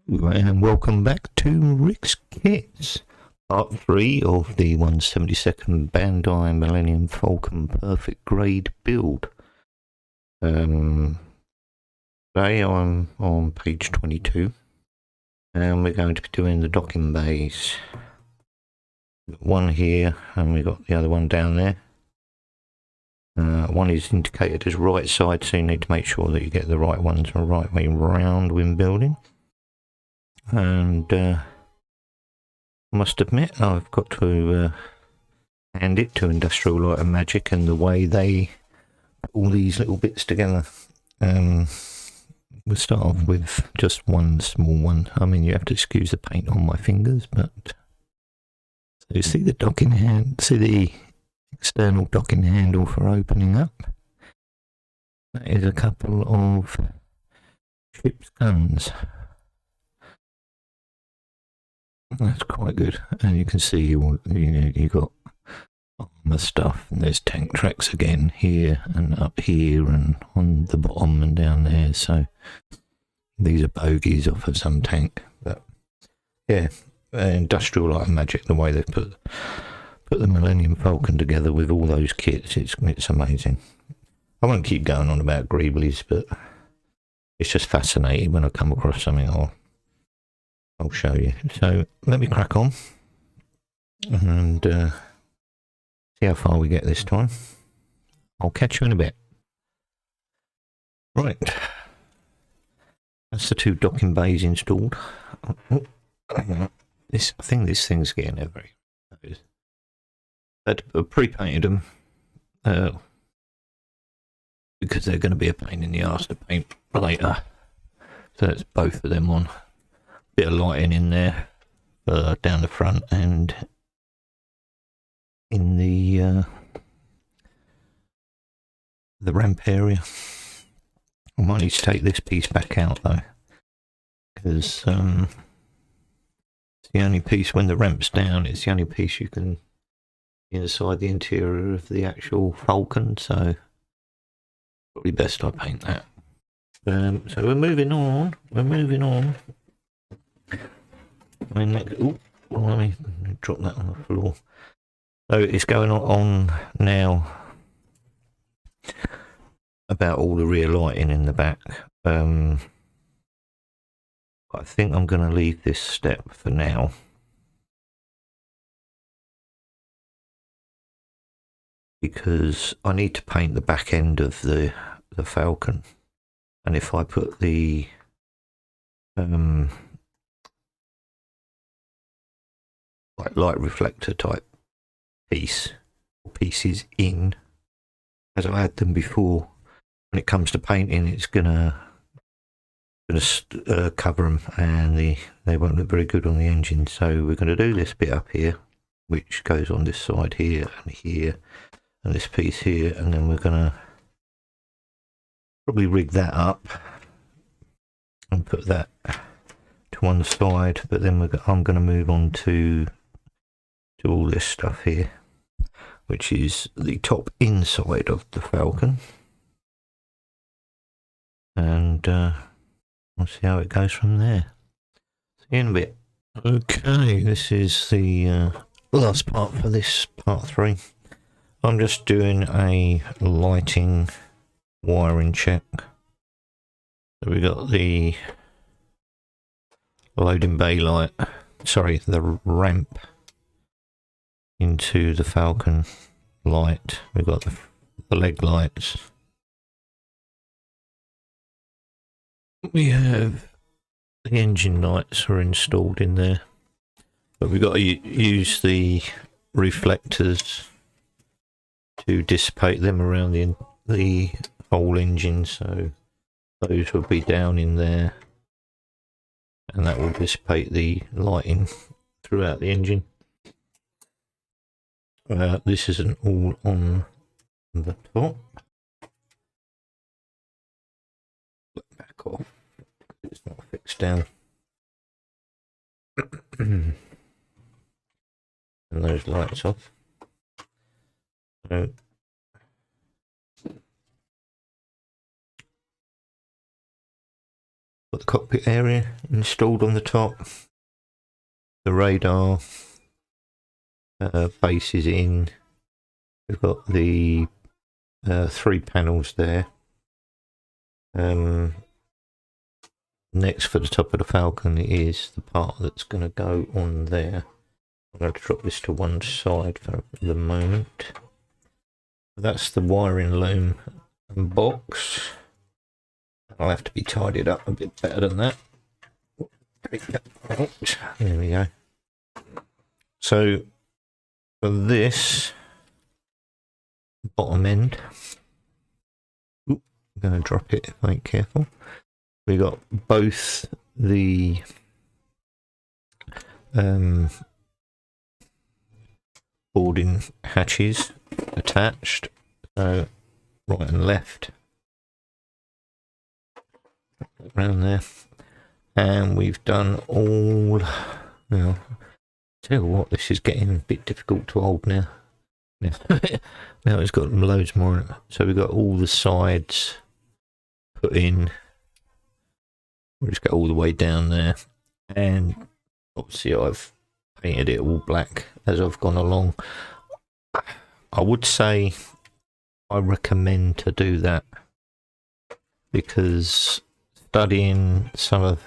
And welcome back to Rick's Kits, part 3 of the 172nd Bandai Millenium Falcon Perfect Grade build. Today I'm on page 22, and we're going to be doing the docking bays. One here, and we've got the other one down there. One is indicated as right side, so you need to make sure that you get the right ones the right way round when building. And I must admit, I've got to hand it to Industrial Light and Magic and the way they put all these little bits together. We'll start off with just one small one. I mean, you have to excuse the paint on my fingers, but so you see the docking hand, see the external docking handle for opening up. That is a couple of ship's guns. That's quite good, and you can see you got armor stuff, and there's tank tracks again here and up here and on the bottom and down there. So these are bogies off of some tank, but yeah, Industrial Light and Magic, the way they put the Millennium Falcon together with all those kits, it's amazing. I won't keep going on about Greeblies, but it's just fascinating when I come across something. I'll show you. So let me crack on and see how far we get this time. I'll catch you in a bit. Right, that's the two docking bays installed. I think this thing's getting there very. I'd pre-painted them because they're going to be a pain in the arse to paint later. So that's both of them on. Bit of lighting in there down the front and in the ramp area. I might need to take this piece back out though, because it's the only piece when the ramp's down. It's the only piece you can inside the interior of the actual Falcon. So probably best I paint that. So we're moving on. Let me drop that on the floor. So it's going on now about all the rear lighting in the back. I think I'm going to leave this step for now. Because I need to paint the back end of the Falcon. And if I put the like light reflector type pieces in, as I had them before, when it comes to painting, it's gonna cover them, and they won't look very good on the engine. So we're going to do this bit up here, which goes on this side here and this piece here, and then we're going to probably rig that up and put that to one side, but then I'm going to move on to all this stuff here, which is the top inside of the Falcon, and we'll see how it goes from there. See you in a bit. Okay, this is the last part for this part 3. I'm just doing a lighting wiring check. So we got the loading bay light, the ramp into the Falcon light. We've got the leg lights. We have the engine lights are installed in there, but we've got to use the reflectors to dissipate them around the whole engine. So those will be down in there, and that will dissipate the lighting throughout the engine. This isn't all on the top. Back off. It's not fixed down. And those lights off. So Got the cockpit area installed on the top. The radar base is in. We've got the 3 panels there. Next for the top of the Falcon is the part that's going to go on there. I'm going to drop this to one side for the moment. That's the wiring loom and box. I'll have to be tidied up a bit better than that. There we go. So for this bottom end, I'm going to drop it if I ain't careful. We got both the boarding hatches attached, so right and left around there, and we've done all. Now, tell you what, this is getting a bit difficult to hold now. Now it's got loads more in it. So we've got all the sides put in. We'll just go all the way down there, and obviously I've painted it all black as I've gone along. I would say I recommend to do that, because studying some of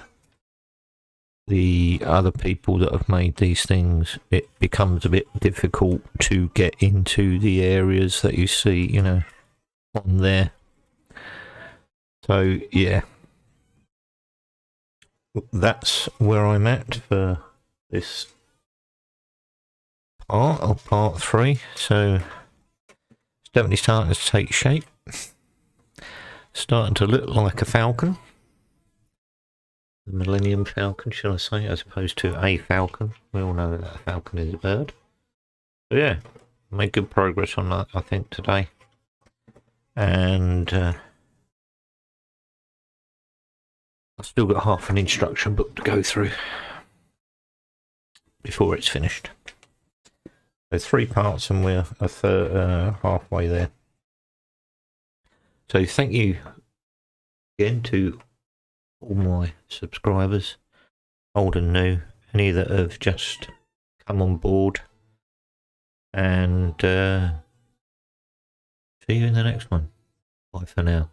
the other people that have made these things, it becomes a bit difficult to get into the areas that you see, you know, on there. So yeah, that's where I'm at for this part of part 3. So it's definitely starting to take shape, starting to look like a Falcon, the Millennium Falcon, should I say, as opposed to a Falcon. We all know that a Falcon is a bird. So yeah, made good progress on that, I think, today, and I've still got half an instruction book to go through before it's finished. So 3 parts, and we're halfway there. So thank you again to all my subscribers, old and new, any that have just come on board, and see you in the next one. Bye for now.